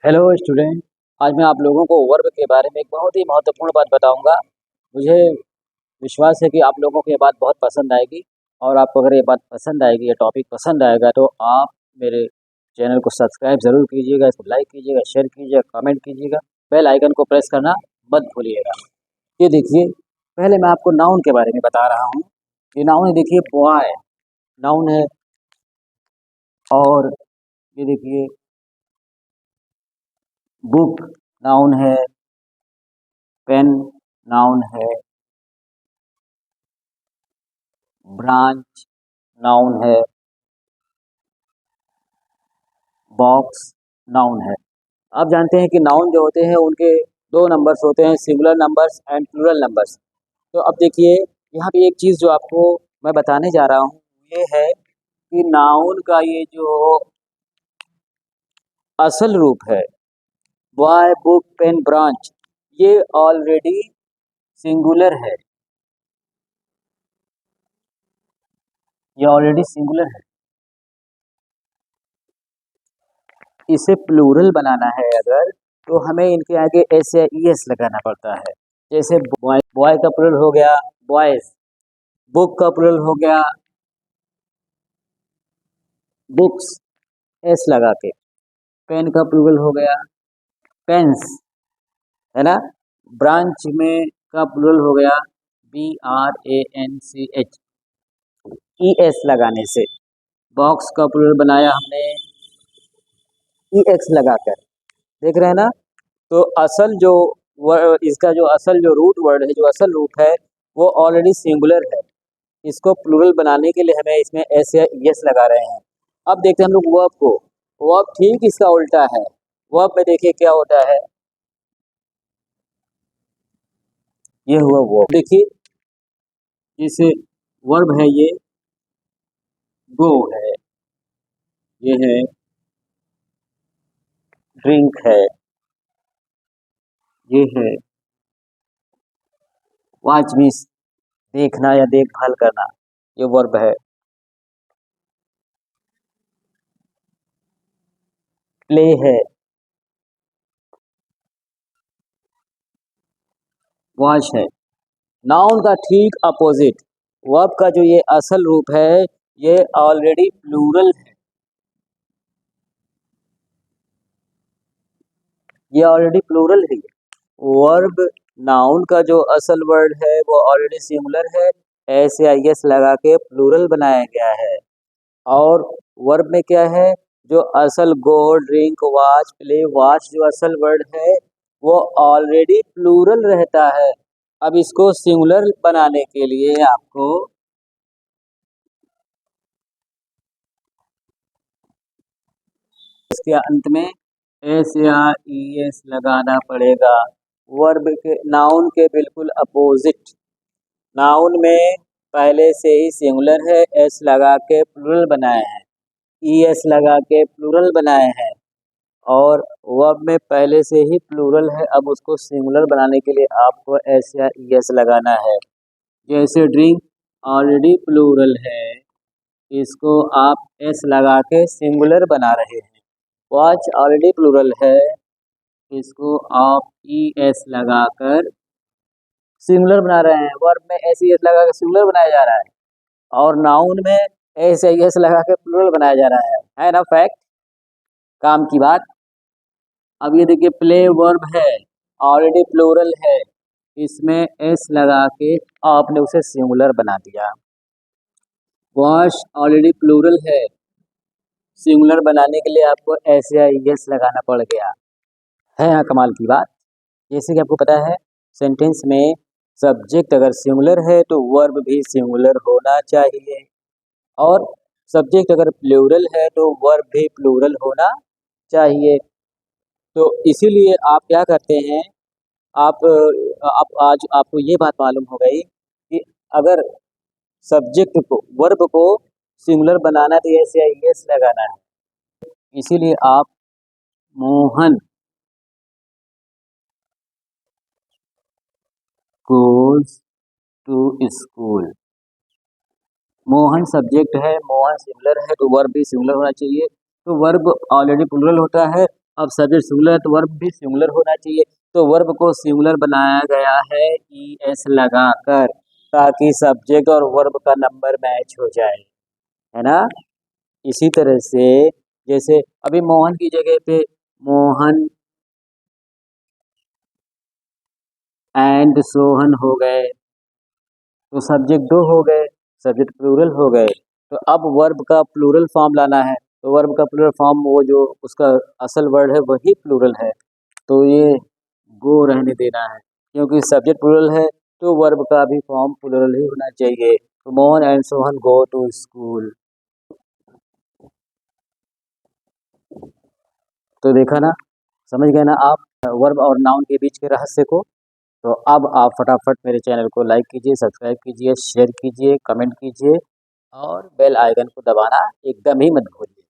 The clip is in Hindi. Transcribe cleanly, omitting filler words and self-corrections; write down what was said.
Hello student. आज मैं आप लोगों को वर्ब के बारे में एक बहुत ही महत्वपूर्ण बात बताऊंगा। मुझे विश्वास है कि आप लोगों को ये बात बहुत पसंद आएगी। और आपको अगर ये बात पसंद आएगी, ये टॉपिक पसंद आएगा, तो आप मेरे चैनल को सब्सक्राइब ज़रूर कीजिएगा, इसको लाइक कीजिएगा, शेयर कीजिएगा, कमेंट कीजिएगा, बेल आइकन को प्रेस करना मत भूलिएगा। ये देखिए, पहले मैं आपको नाउन के बारे में बता रहा हूँ। ये नाउन है, देखिए बॉय नाउन है। और ये देखिए बुक नाउन है, पेन नाउन है, ब्रांच नाउन है, बॉक्स नाउन है। आप जानते हैं कि नाउन जो होते हैं उनके दो नंबर्स होते हैं, singular numbers and plural numbers. तो अब देखिए, यहाँ पे एक चीज़ जो आपको मैं बताने जा रहा हूँ ये है कि नाउन का ये जो असल रूप है, बॉय, बुक, पेन, ब्रांच, ये ऑलरेडी सिंगुलर है। ये ऑलरेडी सिंगुलर है। इसे प्लूरल बनाना है अगर, तो हमें इनके आगे एस या ई एस लगाना पड़ता है। जैसे बॉय, बॉय का प्लूरल हो गया बॉयज, बुक का प्लूरल हो गया बुक्स, एस लगा के। पेन का प्लूरल हो गया पेन्स, है ना। ब्रांच में का प्लूरल हो गया BRANCH, ई एस लगाने से। बॉक्स का प्लूरल बनाया हमने EX लगाकर। देख रहे हैं ना। तो असल जो इसका जो असल जो रूट वर्ड है, जो असल रूट है, वो ऑलरेडी सिंगुलर है। इसको प्लूरल बनाने के लिए हमें इसमें एस या एस लगा रहे हैं। अब देखते हैं हम लोग वर्ब को। वर्ब ठीक इसका उल्टा है। वर्ब में देखिए क्या होता है, ये हुआ वर्ब। देखिए जैसे वर्ब है, ये गो है, ये है ड्रिंक है, ये है वॉच मीन्स देखना या देखभाल करना, ये वर्ब है। प्ले है, वॉच है। नाउन का ठीक अपोजिट, वर्ब का जो ये असल रूप है, ये ऑलरेडी प्लूरल है। ये ऑलरेडी प्लूरल है। वर्ब नाउन का जो असल वर्ड है वो ऑलरेडी सिंगुलर है, एस या एस लगा के प्लूरल बनाया गया है। और वर्ब में क्या है, जो असल गो, ड्रिंक, वॉच, प्ले, वॉच, जो असल वर्ड है वो ऑलरेडी प्लूरल रहता है। अब इसको सिंगुलर बनाने के लिए आपको इसके अंत में एस या ई एस लगाना पड़ेगा। वर्ब के नाउन के बिल्कुल अपोजिट। नाउन में पहले से ही सिंगुलर है, एस लगा के प्लूरल बनाए हैं, ई एस लगा के प्लूरल बनाए हैं। और वर्ब में पहले से ही प्लूरल है, अब उसको सिंगुलर बनाने के लिए आपको एस या ई एस लगाना है। जैसे ड्रिंक ऑलरेडी प्लूरल है, इसको आप एस लगा के सिंगुलर बना रहे हैं। वॉच ऑलरेडी प्लूरल है, इसको आप ई एस लगाकर सिंगुलर बना रहे हैं। वर्ब में एस ई एस लगा के सिंगुलर बनाया जा रहा है, और नाउन में एस आई एस लगा के प्लूरल बनाया जा रहा है ना। फैक्ट, काम की बात। अब ये देखिए प्ले वर्ब है, ऑलरेडी प्लूरल है, इसमें एस लगा के आपने उसे सिंगुलर बना दिया। वॉश ऑलरेडी प्लूरल है, सिंगुलर बनाने के लिए आपको एस या एस लगाना पड़ गया है ना। कमाल की बात। जैसे कि आपको पता है, सेंटेंस में सब्जेक्ट अगर सिंगुलर है तो वर्ब भी सिंगुलर होना चाहिए, और सब्जेक्ट अगर प्लूरल है तो वर्ब भी प्लूरल होना चाहिए। तो इसीलिए आप क्या करते हैं, आप आज आपको ये बात मालूम हो गई कि अगर सब्जेक्ट को, वर्ब को सिंगुलर बनाना तो एस या एस लगाना है। इसीलिए आप Mohan goes to school, Mohan subject है, मोहन सिंगुलर है, तो वर्ब भी सिंगुलर होना चाहिए। तो वर्ब ऑलरेडी प्लूरल होता है, अब सब्जेक्ट सिंगुलर है तो वर्ब भी सिंगुलर होना चाहिए, तो वर्ब को सिंगुलर बनाया गया है ES लगाकर, ताकि सब्जेक्ट और वर्ब का नंबर मैच हो जाए, है ना। इसी तरह से जैसे अभी मोहन की जगह पे मोहन एंड सोहन हो गए, तो सब्जेक्ट दो हो गए, सब्जेक्ट प्लूरल हो गए। तो अब वर्ब का प्लूरल फॉर्म लाना है, तो वर्ब का प्लूरल फॉर्म वो जो उसका असल वर्ड है वही प्लूरल है, तो ये गो रहने देना है, क्योंकि सब्जेक्ट प्लूरल है तो वर्ब का भी फॉर्म प्लूरल ही होना चाहिए। तो Mohan and Sohan go to school. तो देखा ना, समझ गए ना आप वर्ब और नाउन के बीच के रहस्य को। तो अब आप फटाफट मेरे चैनल को लाइक कीजिए, सब्सक्राइब कीजिए, शेयर कीजिए, कमेंट कीजिए और बेल आइकन को दबाना एकदम ही मत भूलिए।